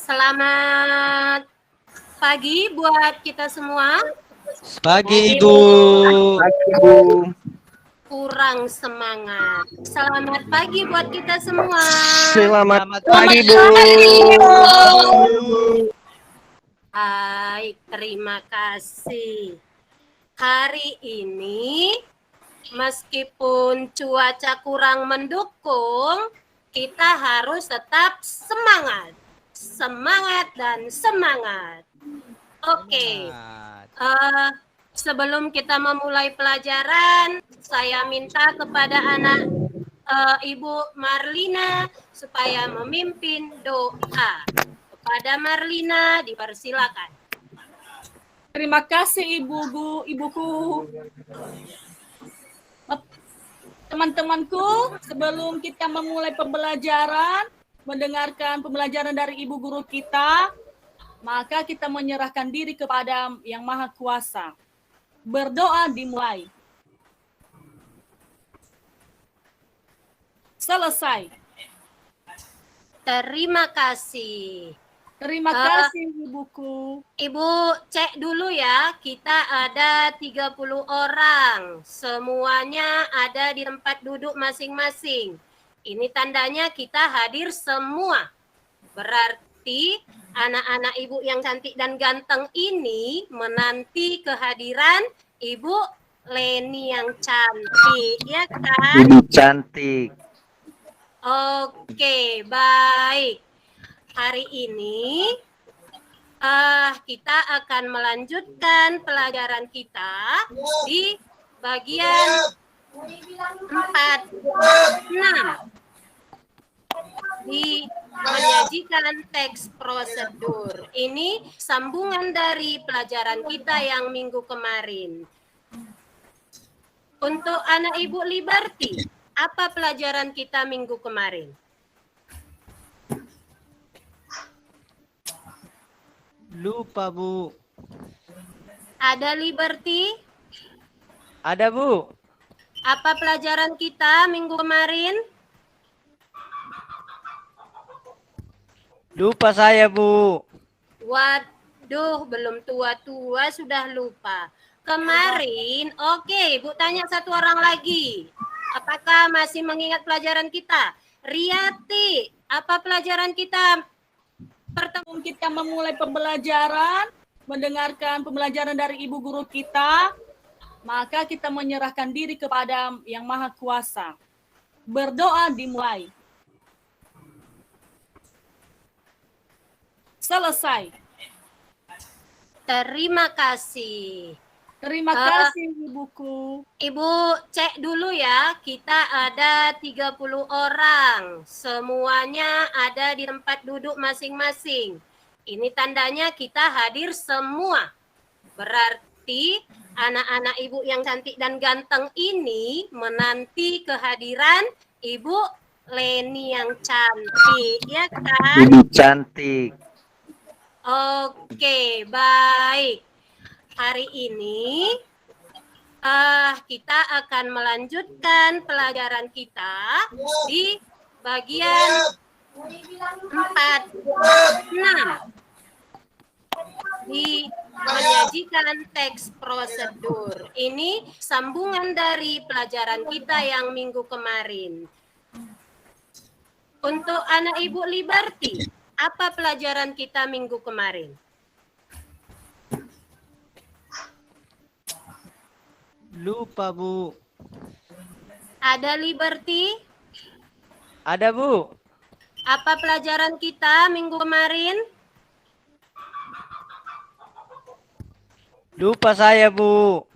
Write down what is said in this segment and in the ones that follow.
Selamat pagi buat kita semua. Pagi Ibu. Pagi Ibu. Kurang semangat. Selamat pagi buat kita semua. Selamat pagi pagi Bu. Baik, terima kasih. Hari ini meskipun cuaca kurang mendukung, kita harus tetap semangat. Semangat dan semangat. Oke. Sebelum kita memulai pelajaran, saya minta kepada anak Ibu Marlina supaya memimpin doa. Kepada Marlina, dipersilakan. Terima kasih ibuku. Teman-temanku, sebelum kita memulai pembelajaran, mendengarkan pembelajaran dari ibu guru kita, maka kita menyerahkan diri kepada Yang Maha Kuasa. Berdoa dimulai. Selesai. Terima kasih. Terima kasih ibuku. Ibu cek dulu ya, kita ada 30 orang. Semuanya ada di tempat duduk masing-masing. Ini tandanya kita hadir semua. Berarti anak-anak ibu yang cantik dan ganteng ini menanti kehadiran Ibu Leni yang cantik, ya kan? Ibu cantik. Oke, baik. Hari ini kita akan melanjutkan pelajaran kita di bagian 4.6 di menyajikan teks prosedur. Ini sambungan dari pelajaran kita yang minggu kemarin. Untuk anak Ibu Liberty, apa pelajaran kita minggu kemarin? Lupa Bu. Ada Liberty? Ada Bu. Apa pelajaran kita minggu kemarin? Lupa saya Bu. Waduh, belum tua-tua sudah lupa. Kemarin, oke, Bu tanya satu orang lagi. Apakah masih mengingat pelajaran kita? Riyati, apa pelajaran kita? Pertemuan kita memulai pembelajaran, mendengarkan pembelajaran dari ibu guru kita, maka kita menyerahkan diri kepada Yang Maha Kuasa. Berdoa dimulai. Selesai. Terima kasih. Terima kasih ibuku. Ibu cek dulu ya, kita ada 30 orang. Semuanya ada di tempat duduk masing-masing. Ini tandanya kita hadir semua. Berarti anak-anak ibu yang cantik dan ganteng ini menanti kehadiran Ibu Leni yang cantik, ya kan? Ibu cantik. Oke, baik. Hari ini kita akan melanjutkan pelajaran kita di bagian 4.6 di menyajikan teks prosedur. Ini sambungan dari pelajaran kita yang minggu kemarin. Untuk anak Ibu Liberty, apa pelajaran kita minggu kemarin? Lupa Bu. Ada Liberty? Ada Bu. Apa pelajaran kita minggu kemarin? Lupa saya Bu.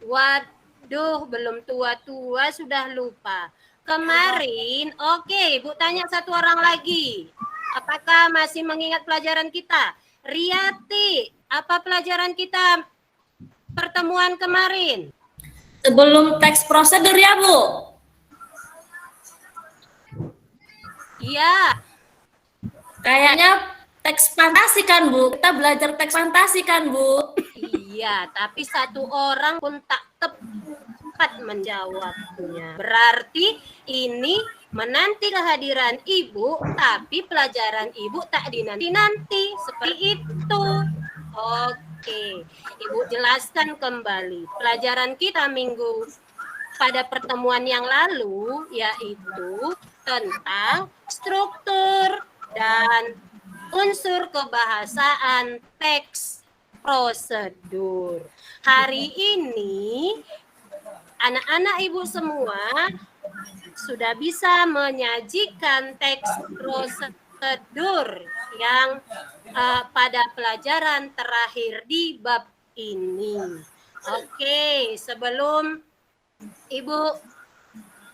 Waduh, belum tua-tua sudah lupa. Kemarin, oke, Bu tanya satu orang lagi. Apakah masih mengingat pelajaran kita? Riyati, apa pelajaran kita pertemuan kemarin? Sebelum teks prosedur ya, Bu? Iya. Kayaknya teks fantasi kan, Bu? Kita belajar teks fantasi kan, Bu? Iya, tapi satu orang pun tak cepat menjawabnya. Berarti ini menanti kehadiran ibu, tapi pelajaran ibu tak dinanti-nanti. Seperti itu. Oke, ibu jelaskan kembali. Pelajaran kita pada pertemuan yang lalu yaitu tentang struktur dan unsur kebahasaan teks prosedur. Hari ini anak-anak ibu semua sudah bisa menyajikan teks prosedur yang pada pelajaran terakhir di bab ini. Oke, sebelum ibu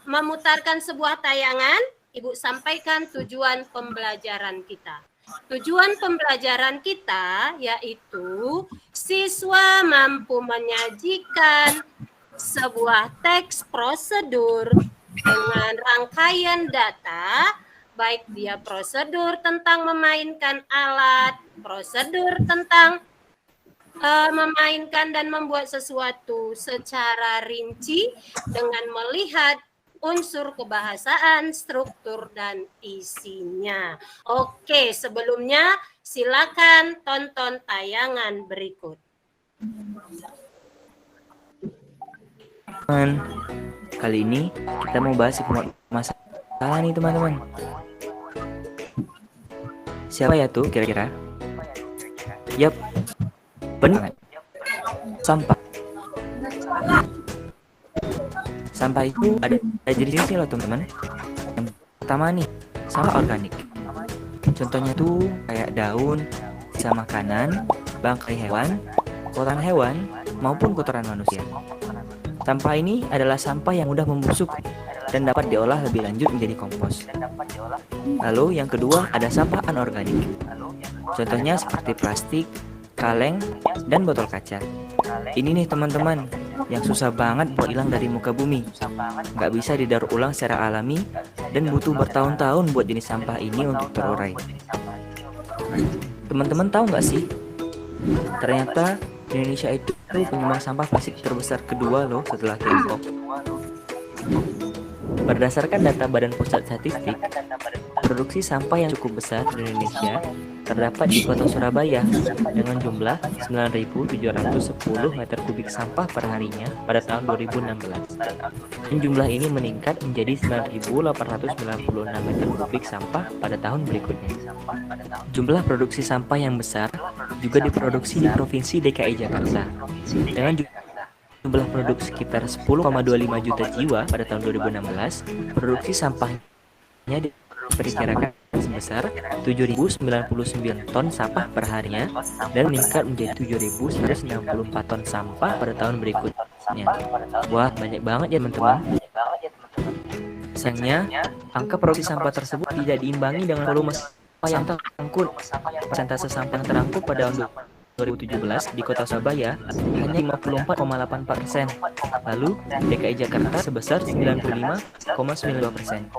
memutarkan sebuah tayangan, ibu sampaikan tujuan pembelajaran kita. Tujuan pembelajaran kita yaitu siswa mampu menyajikan sebuah teks prosedur dengan rangkaian data, baik dia prosedur tentang memainkan alat, prosedur tentang memainkan dan membuat sesuatu secara rinci dengan melihat unsur kebahasaan, struktur, dan isinya. Oke, sebelumnya silakan tonton tayangan berikut. Kali ini kita mau bahas masalah nih teman-teman. Siapa ya tuh kira-kira? Yap, benar. Sampah. Sampah itu ada jenisnya loh teman-teman. Yang pertama nih, sampah organik. Contohnya tuh kayak daun, sisa makanan, bangkai hewan, kotoran hewan, maupun kotoran manusia. Sampah ini adalah sampah yang mudah membusuk dan dapat diolah lebih lanjut menjadi kompos. Lalu yang kedua ada sampah anorganik. Contohnya seperti plastik, kaleng, dan botol kaca. Ini nih teman-teman, yang susah banget buat hilang dari muka bumi. Nggak bisa didaur ulang secara alami dan butuh bertahun-tahun buat jenis sampah ini untuk terurai. Teman-teman tahu nggak sih? Ternyata Indonesia itu penyumbang sampah plastik terbesar kedua loh setelah Tiongkok. Berdasarkan data Badan Pusat Statistik, produksi sampah yang cukup besar di Indonesia terdapat di Kota Surabaya dengan jumlah 9.710 meter kubik sampah per harinya pada tahun 2016. Dan jumlah ini meningkat menjadi 9.896 meter kubik sampah pada tahun berikutnya. Jumlah produksi sampah yang besar juga diproduksi di Provinsi DKI Jakarta dengan jumlah produksi sekitar 10,25 juta jiwa pada tahun 2016. Produksi sampahnya diperkirakan sebesar 7.099 ton sampah per harinya dan meningkat menjadi 7.164 ton sampah pada tahun berikutnya. Wah, banyak banget ya teman-teman. Sayangnya, angka produksi sampah tersebut tidak diimbangi dengan volume sampah yang terangkut. Persentase sampah yang terangkut pada tahun 2017 di Kota Surabaya hanya 54,84%. Lalu DKI Jakarta sebesar 95,92%.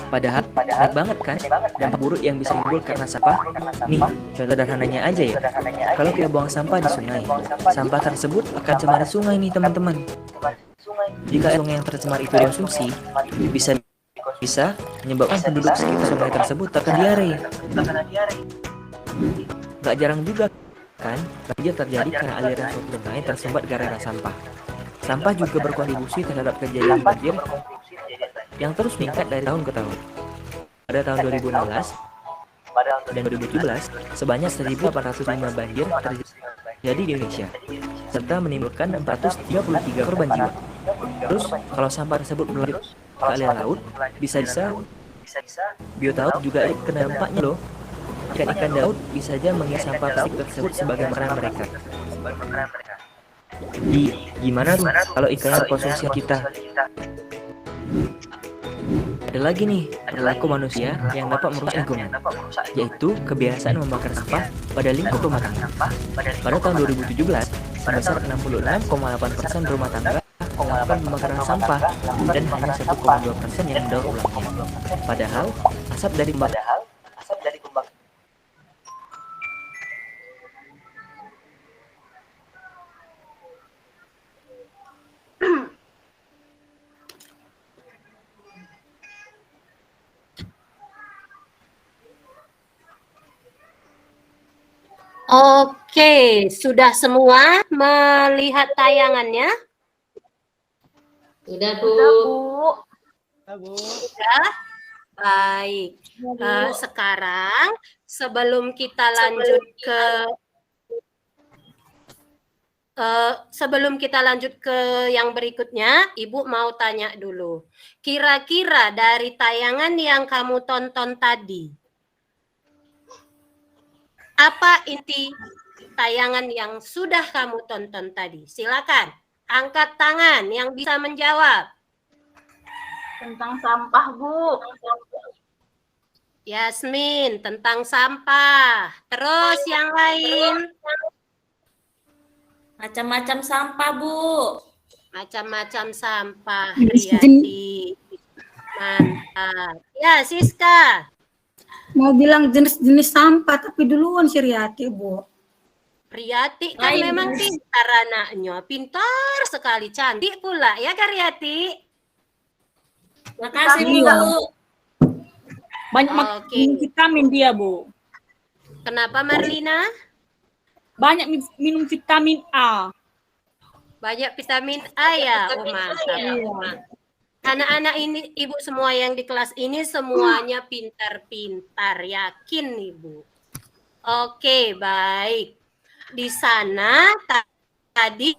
Padahal banyak banget kan dampak buruk yang bisa timbul karena sampah. Nih, contoh sederhananya aja ya. Kalau kita buang sampah di sungai, sampah tersebut akan cemari sungai nih teman-teman. Jika sungai yang tercemar itu dikonsumsi, bisa menyebabkan penduduk sekitar sungai tersebut terkena diare. Gak jarang juga kan banjir terjadi karena aliran sungai tersumbat gara-gara sampah. Sampah juga berkontribusi terhadap kejadian banjir yang terus meningkat dari tahun ke tahun. Pada tahun 2016 dan 2017, sebanyak 1.805 banjir terjadi di Indonesia, serta menimbulkan 433 korban jiwa. Terus, kalau sampah tersebut berlanjut ke aliran laut, bisa biota laut juga kena dampaknya loh. Ikan-ikan laut bisa saja mengisap sampah plastik tersebut sebagai makanan mereka. Gimana tuh kalau ikannya konsumsi kita? Ada lagi nih, perilaku manusia yang dapat merusak lingkungan, yaitu kebiasaan membakar sampah pada lingkup rumah tangga. Pada tahun 2017, sebesar 66,8% rumah tangga melakukan pembakaran sampah dan hanya 1,2% yang mendaur ulangnya. Padahal, asap dari pembakaran. Oke, sudah semua melihat tayangannya? Sudah, Bu. Sudah? Baik. Sekarang sebelum kita lanjut ke yang berikutnya, Ibu mau tanya dulu. Kira-kira dari tayangan yang kamu tonton tadi, apa inti tayangan yang sudah kamu tonton tadi? Silakan, angkat tangan yang bisa menjawab. Tentang sampah, Bu. Yasmin, tentang sampah. Terus yang lain? Macam-macam sampah, Bu. Macam-macam sampah, Riyati. Mantap. Ya, Siska. Mau bilang jenis-jenis sampah, tapi duluan si Riyati, Bu. Riyati kan Baik, memang Bu. pintar anaknya. Pintar sekali, cantik pula. Ya, Kak Riyati? Makasih, Bu. Iya. Banyak Oke. minum vitamin dia, Bu. Kenapa, Marlina? Banyak minum vitamin A. Banyak vitamin A ya? Oh, mantap. Anak-anak ini, Ibu semua yang di kelas ini semuanya pintar-pintar. Yakin, Ibu. Oke, baik. Di sana tadi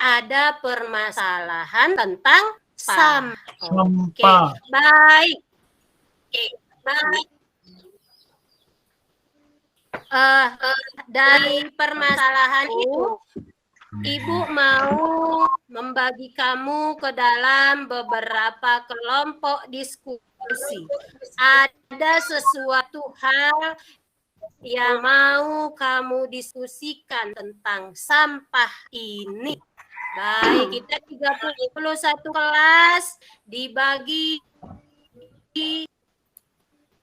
ada permasalahan tentang sampah. Oke, baik. Oke, baik. Dari permasalahan itu, Ibu mau membagi kamu ke dalam beberapa kelompok diskusi. Ada sesuatu hal yang mau kamu diskusikan tentang sampah ini. Baik, kita 31 kelas dibagi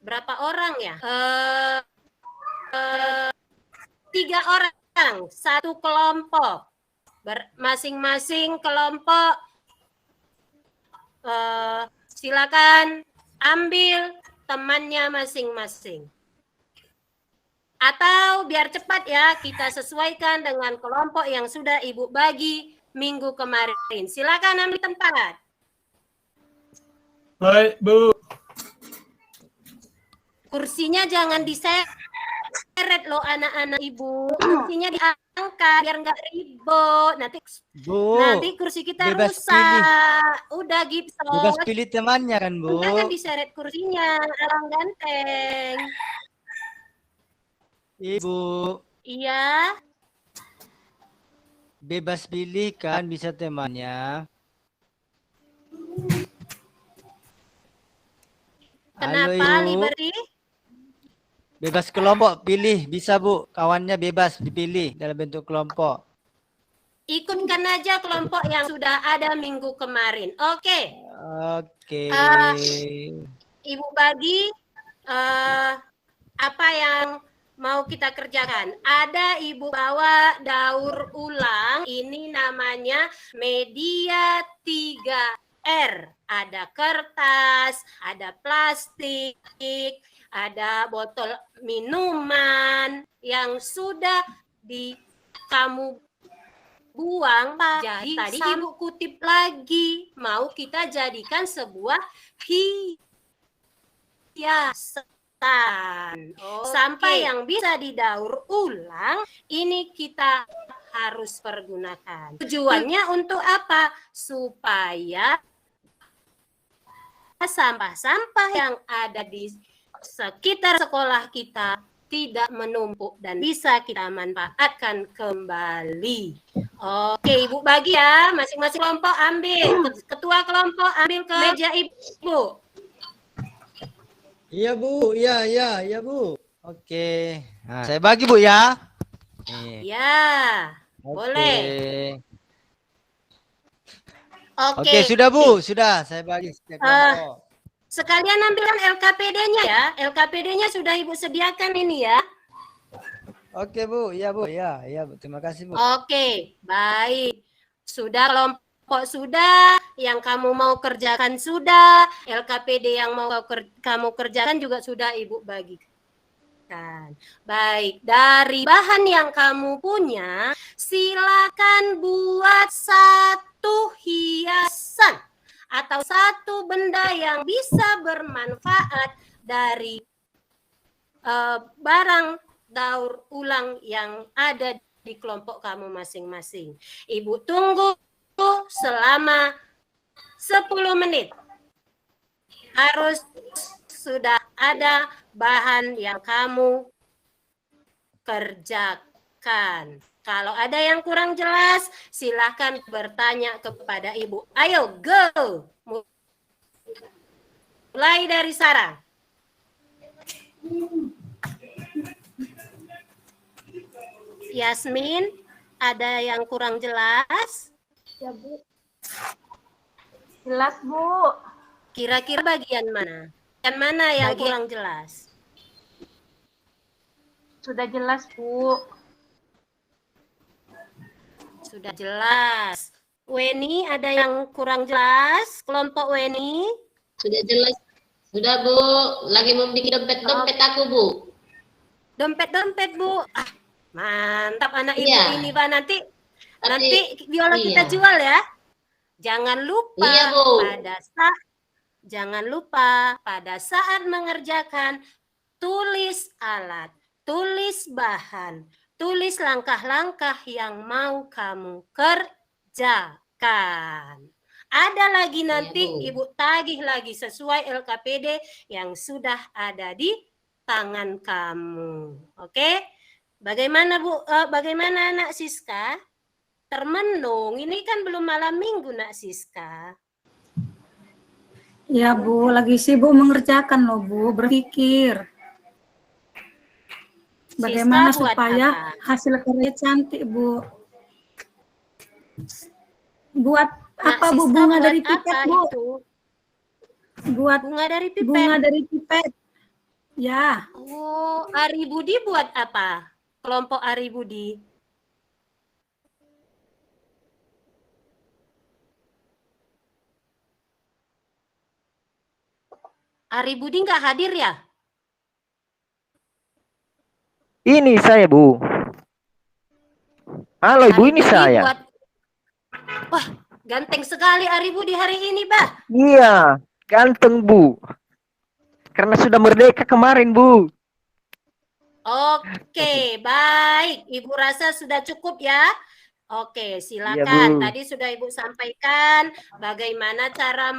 berapa orang ya? 3 orang, satu kelompok. Masing-masing kelompok silakan ambil temannya masing-masing. Atau biar cepat ya, kita sesuaikan dengan kelompok yang sudah Ibu bagi minggu kemarin. Silakan ambil tempat. Baik, Bu. Kursinya jangan diseret loh anak-anak Ibu. Kursinya diangkat biar nggak ribut. Nanti kursi kita bebas rusak. Udah Gibson. Bebas pilih temannya kan, Bu. Jangan diseret kursinya, Abang Ganteng. Ibu, Iya. bebas pilih kan bisa temannya. Kenapa, Halo, Ibu. Liberty? Bebas kelompok pilih bisa, Bu. Kawannya bebas dipilih dalam bentuk kelompok. Ikutkan aja kelompok yang sudah ada minggu kemarin. Oke. Oke. Ibu bagi apa yang mau kita kerjakan. Ada Ibu bawa daur ulang. Ini namanya media 3R. Ada kertas, ada plastik, ada botol minuman yang sudah kamu buang. Jadi tadi Ibu kutip lagi. Mau kita jadikan sebuah hiasan. Sampah yang bisa didaur ulang, ini kita harus pergunakan. Tujuannya untuk apa? Supaya sampah-sampah yang ada di sekitar sekolah kita tidak menumpuk dan bisa kita manfaatkan kembali. Oke, Ibu bagi ya, masing-masing kelompok ambil. Ketua kelompok ambil ke meja Ibu. Iya, Bu. Iya, Bu. Oke. Nah, saya bagi, Bu ya. Nih. Ya, boleh. Oke, sudah, Bu. Sudah, saya bagi setiap kelompok. Sekalian ambilkan LKPD-nya ya. LKPD-nya sudah Ibu sediakan ini ya. Oke, Bu. Iya, Bu. Iya, Bu. Terima kasih, Bu. Oke, baik. Sudah kelompok sudah, yang kamu mau kerjakan sudah, LKPD yang mau kamu kerjakan juga sudah Ibu bagi. Baik, dari bahan yang kamu punya, silakan buat satu hiasan atau satu benda yang bisa bermanfaat dari barang daur ulang yang ada di kelompok kamu masing-masing. Ibu tunggu selama 10 menit. Harus sudah ada bahan yang kamu kerjakan. Kalau ada yang kurang jelas, silakan bertanya kepada ibu. Ayo, go! Mulai dari Sarah. Yasmin, ada yang kurang jelas? Ya, Bu. Jelas, Bu. Kira-kira bagian mana? Bagian mana yang kurang jelas? Sudah jelas, Bu. Sudah jelas. Weni, ada yang kurang jelas? Kelompok Weni? Sudah jelas. Sudah, Bu. Lagi mau bikin dompet-dompet aku, Bu. Dompet-dompet, Bu. Ah, mantap anak ibu Iya. ini, Pak. Nanti biola iya. kita jual ya. Jangan lupa Iya, Bu. jangan lupa pada saat mengerjakan, tulis alat, tulis bahan, tulis langkah-langkah yang mau kamu kerjakan. Ada lagi nanti Bu. Ibu tagih lagi sesuai LKPD yang sudah ada di tangan kamu. Oke? Bagaimana Bu? Bagaimana Nak Siska? Termenung. Ini kan belum malam minggu Nak Siska. Ya Bu, lagi sibuk mengerjakan loh Bu, berpikir. Bagaimana Siska buat supaya apa? hasil karya cantik Bu. Buat Nak apa Bu? Siska Bunga buat dari pipet apa Bu. itu? Buat Bunga dari pipet. bunga dari pipet. Ya, Oh, Ari Budi buat apa? Kelompok Ari Budi. Ari Budi nggak hadir ya? Ini saya, Bu. Halo, Ibu, Ari ini Budi saya. Wah, ganteng sekali Ari Budi hari ini, Bah. Iya, ganteng, Bu. Karena sudah merdeka kemarin, Bu. Oke, baik. Ibu rasa sudah cukup ya. Oke, silakan. Iya, Bu. Tadi sudah Ibu sampaikan bagaimana cara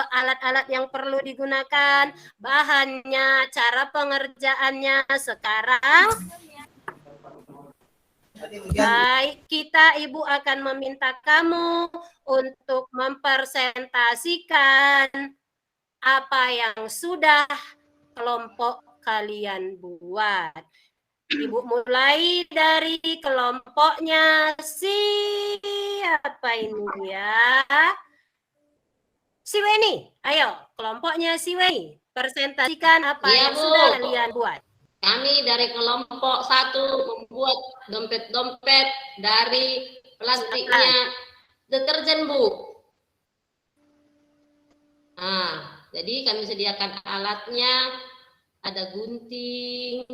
alat-alat yang perlu digunakan, bahannya, cara pengerjaannya. Sekarang, baik, Ibu akan meminta kamu untuk mempresentasikan apa yang sudah kelompok kalian buat. Ibu mulai dari kelompoknya siapa ini ya? Si Weni, ayo kelompoknya si Weni, presentasikan apa Iya, yang Bu. sudah kalian buat. Kami dari kelompok 1 membuat dompet-dompet dari plastiknya deterjen, Bu. Nah, jadi kami sediakan alatnya, ada gunting,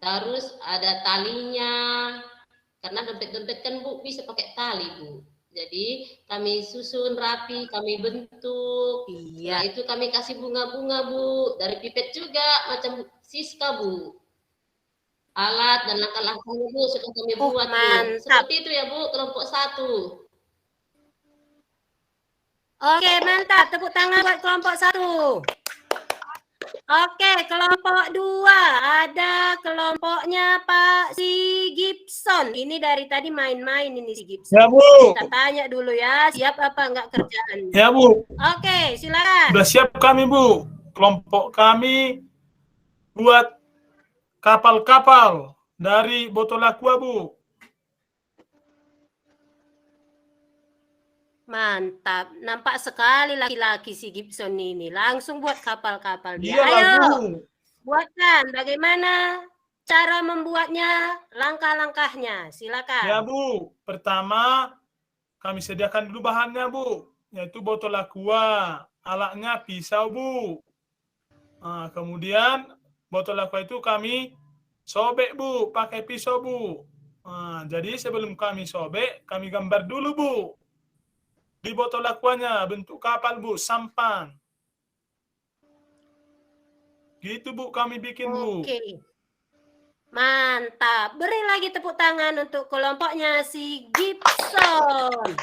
terus ada talinya, karena dompet-dompet kan Bu bisa pakai tali, Bu. Jadi kami susun rapi, kami bentuk. Iya. Nah, itu kami kasih bunga-bunga, Bu. Dari pipet juga, macam Siska, Bu. Alat dan langkah-langkahnya, Bu, sudah kami buat, Bu. Mantap. Seperti itu ya, Bu, kelompok 1. Oke, mantap. Tepuk tangan buat kelompok 1. Oke, kelompok 2. Ada kelompoknya Pak si Gibson. Ini dari tadi main-main ini si Gibson. Ya, Bu. Kita tanya dulu ya, siap apa enggak kerjaan? Ya, Bu. Oke, silakan. Sudah siap kami, Bu. Kelompok kami buat kapal-kapal dari botol aqua, Bu. Mantap. Nampak sekali laki-laki si Gibson ini. Langsung buat kapal-kapal dia. Iyalah, Ayo, Bu. buatkan. Bagaimana cara membuatnya, langkah-langkahnya. Silakan. Ya, Bu. Pertama, kami sediakan dulu bahannya, Bu. Yaitu botol aqua. Alatnya pisau, Bu. Nah, kemudian botol aqua itu kami sobek, Bu, pakai pisau, Bu. Nah, jadi sebelum kami sobek, kami gambar dulu, Bu. Di botol aquanya bentuk kapal, Bu, sampan. Gitu, Bu, kami bikin, Bu. Oke. Mantap. Beri lagi tepuk tangan untuk kelompoknya si Gibson.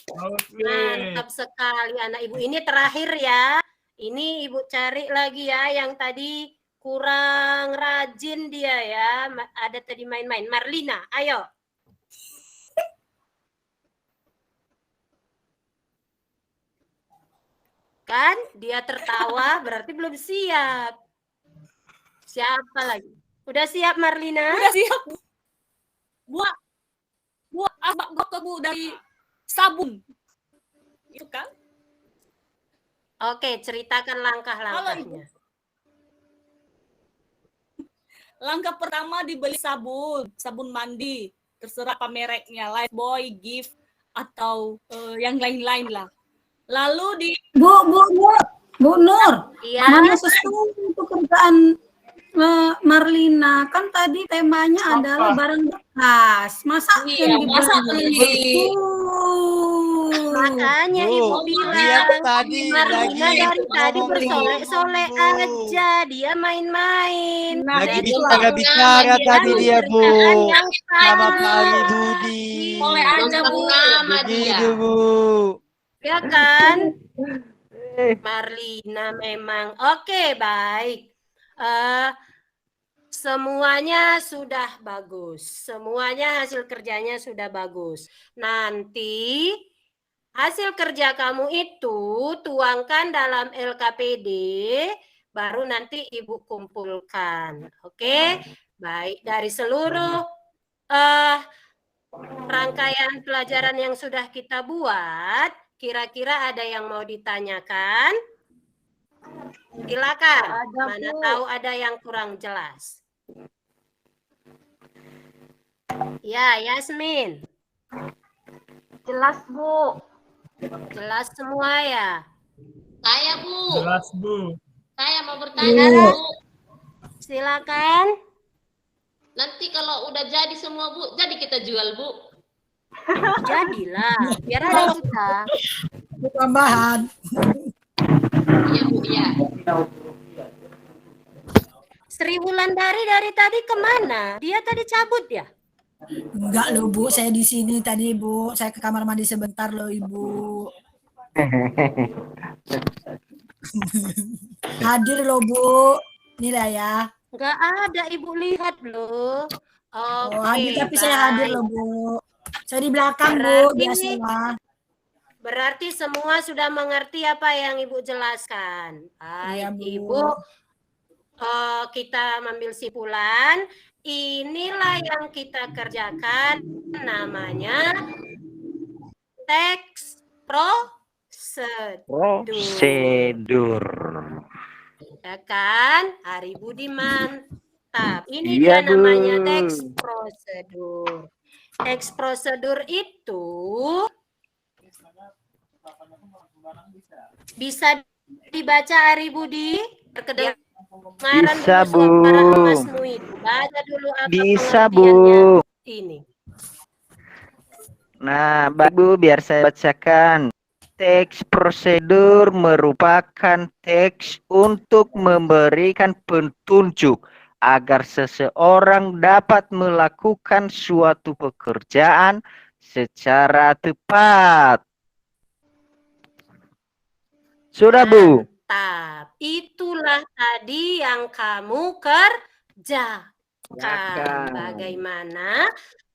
Oke. Mantap sekali anak ibu. Ini terakhir ya. Ini ibu cari lagi ya yang tadi kurang rajin dia ya. Ada tadi main-main. Marlina, ayo. Kan dia tertawa berarti belum siap. Siapa lagi? Udah siap Marlina? Udah siap, Bu. Buat asbak gotong, Bu, dari sabun. Itu kan? Oke, ceritakan langkah-langkahnya. Langkah pertama dibeli sabun mandi. Terserah apa mereknya, Lifebuoy, Gift, atau yang lain-lain lah. Lalu di Bu Nur, Iya. mana sesuai untuk kerjaan Marlina? Kan tadi temanya adalah barang bekas. Masa Iya, yang masa dibeli? beli. Makanya Bu, ibu dia bilang tadi Marlina lagi dari tadi ngomong bersolek-solek Bu. aja, dia main-main. Lagi Jadi bicara tadi dia, Bu. yang Sama tadi. Pak Ali Budi. Boleh aja, Bu. Nama dia. Begitu, Bu. Ya kan? Marlina memang. Oke, baik. Semuanya sudah bagus. Semuanya hasil kerjanya sudah bagus. Nanti hasil kerja kamu itu tuangkan dalam LKPD, baru nanti Ibu kumpulkan. Oke? Baik, dari seluruh rangkaian pelajaran yang sudah kita buat, kira-kira ada yang mau ditanyakan? Silakan. Mana tahu ada yang kurang jelas. Ya, Yasmin. Jelas, Bu. Jelas semua ya? Saya, Bu. Jelas, Bu. Saya mau bertanya, Bu. Silakan. Nanti kalau udah jadi semua, Bu, jadi kita jual, Bu. Jadilah, biar ada kita. Tambahan. Iya, Bu, iya. Sri Wulandari dari tadi kemana? Dia tadi cabut ya? Enggak loh Bu, saya di sini tadi Bu. Saya ke kamar mandi sebentar loh Ibu. Hadir loh Bu. Inilah ya. Enggak ada, Ibu lihat loh. Oke, Hadir tapi saya hadir loh Bu. Saya di belakang Bu, Berarti- biasalah. Berarti semua sudah mengerti apa yang Ibu jelaskan. Iya, Baik, Bu. Ibu. Kita mengambil simpulan. Inilah yang kita kerjakan, namanya teks Prosedur. ya kan? Hari Budi mantap. Ini Iya, dia namanya Bu. teks prosedur. Teks prosedur itu bisa dibaca Hari Budi? Perkedengaran Bisa, dulu suara Bu. Masmu itu. Baca dulu apa Bisa, pengertiannya Bu. ini. Nah, Bu, biar saya bacakan. Teks prosedur merupakan teks untuk memberikan petunjuk agar seseorang dapat melakukan suatu pekerjaan secara tepat. Sudah, Bu? Mantap. Itulah tadi yang kamu kerjakan. Bagaimana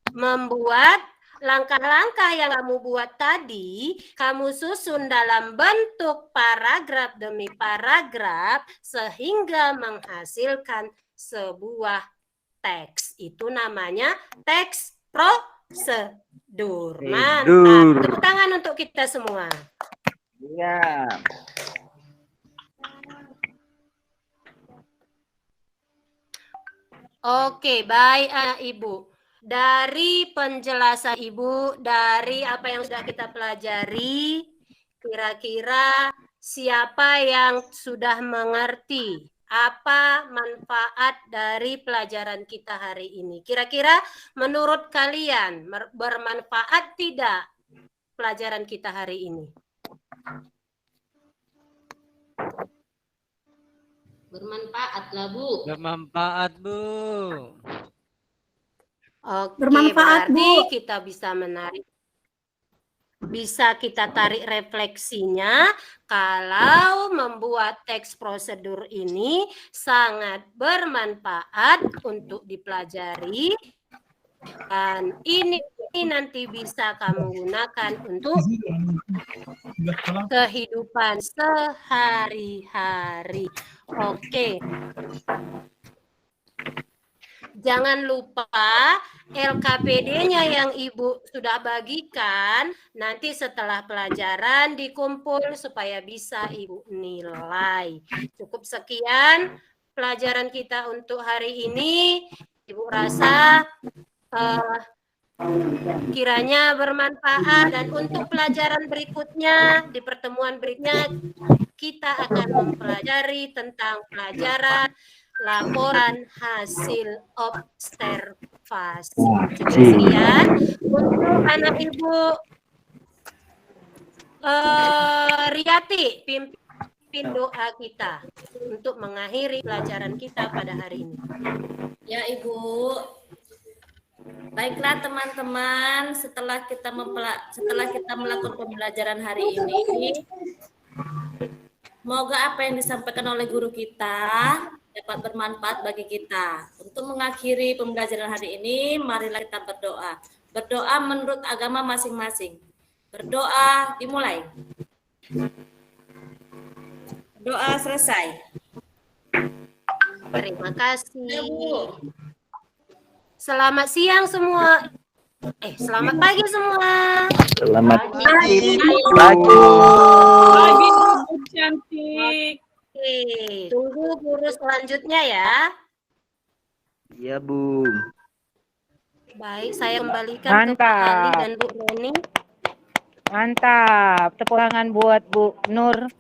membuat langkah-langkah yang kamu buat tadi, kamu susun dalam bentuk paragraf demi paragraf sehingga menghasilkan sebuah teks. Itu namanya teks prosedur. Mantap. Tepuk tangan untuk kita semua. Iya. Oke, baik Ibu. Dari penjelasan Ibu, dari apa yang sudah kita pelajari, kira-kira siapa yang sudah mengerti apa manfaat dari pelajaran kita hari ini? Kira-kira menurut kalian bermanfaat tidak pelajaran kita hari ini? Bermanfaat lah, Bu. Bermanfaat, Bu. Oke, Bermanfaat, berarti Bu. kita bisa kita tarik refleksinya kalau membuat teks prosedur ini sangat bermanfaat untuk dipelajari, dan ini nanti bisa kamu gunakan untuk kehidupan sehari-hari. Oke. Jangan lupa LKPD-nya yang Ibu sudah bagikan, nanti setelah pelajaran dikumpul supaya bisa Ibu nilai. Cukup sekian pelajaran kita untuk hari ini. Ibu rasa kiranya bermanfaat, dan untuk pelajaran berikutnya, di pertemuan berikutnya, kita akan mempelajari tentang pelajaran laporan hasil observasi. Cukup sekian untuk anak Ibu Riyati, pimpin doa kita untuk mengakhiri pelajaran kita pada hari ini. Ya Ibu. Baiklah teman-teman, setelah kita melakukan pembelajaran hari ini, semoga apa yang disampaikan oleh guru kita dapat bermanfaat bagi kita. Untuk mengakhiri pembelajaran hari ini, marilah kita berdoa. Berdoa menurut agama masing-masing. Berdoa dimulai. Doa selesai. Terima kasih. Selamat siang semua. Selamat pagi semua. Selamat Pagi. Pagi, Ibu cantik. Oke, tunggu guru selanjutnya ya. Iya, Bu. Baik, saya kembalikan ke Pak Ali dan Bu Reni. Mantap. Tepuk tangan buat Bu Nur.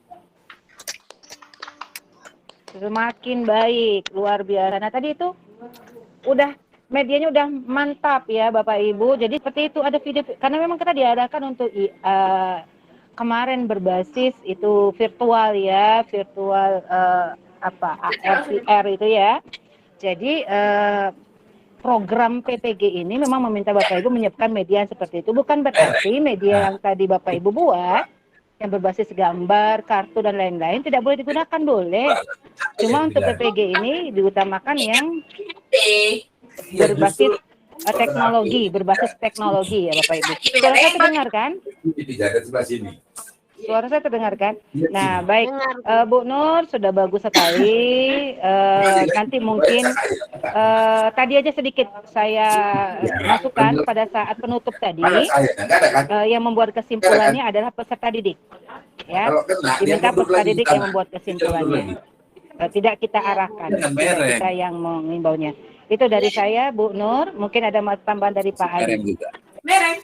Semakin baik, luar biasa. Nah, tadi itu udah medianya udah mantap ya Bapak Ibu. Jadi seperti itu ada video, karena memang kita diadakan untuk kemarin berbasis itu virtual ya, virtual ARVR itu ya. Jadi program PPG ini memang meminta Bapak Ibu menyiapkan media seperti itu. Bukan berarti media yang tadi Bapak Ibu buat yang berbasis gambar, kartu dan lain-lain tidak boleh digunakan, boleh. Cuma untuk PPG ini diutamakan yang berbasis teknologi ya Bapak Ibu. Suara saya terdengar kan? Suara saya terdengar kan? Nah, baik, Bu Nur sudah bagus sekali. Nanti mungkin tadi aja sedikit saya masukkan pada saat penutup tadi, yang membuat kesimpulannya adalah peserta didik. Ya, diminta peserta didik yang membuat kesimpulannya. Tidak kita arahkan, tidak kita yang mengimbaunya. Itu dari saya, Bu Nur. Mungkin ada tambahan dari Pak Ali. Mereng.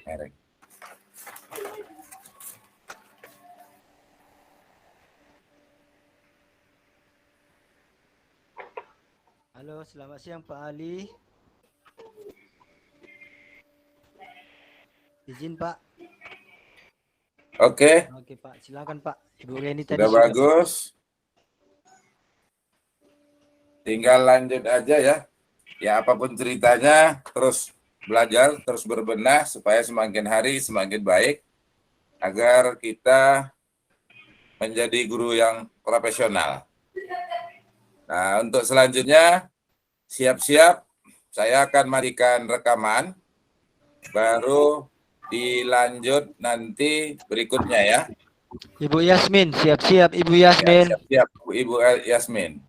Halo, selamat siang Pak Ali. Izin Pak. Oke. Oke Pak, silakan Pak. Ibu Reni tadi Sudah bagus. Tinggal lanjut aja ya. Ya apapun ceritanya, terus belajar, terus berbenah supaya semakin hari semakin baik agar kita menjadi guru yang profesional. Nah, untuk selanjutnya siap-siap saya akan matikan rekaman, baru dilanjut nanti berikutnya ya. Ibu Yasmin, siap-siap Ibu Yasmin. Ya, siap-siap Ibu Yasmin.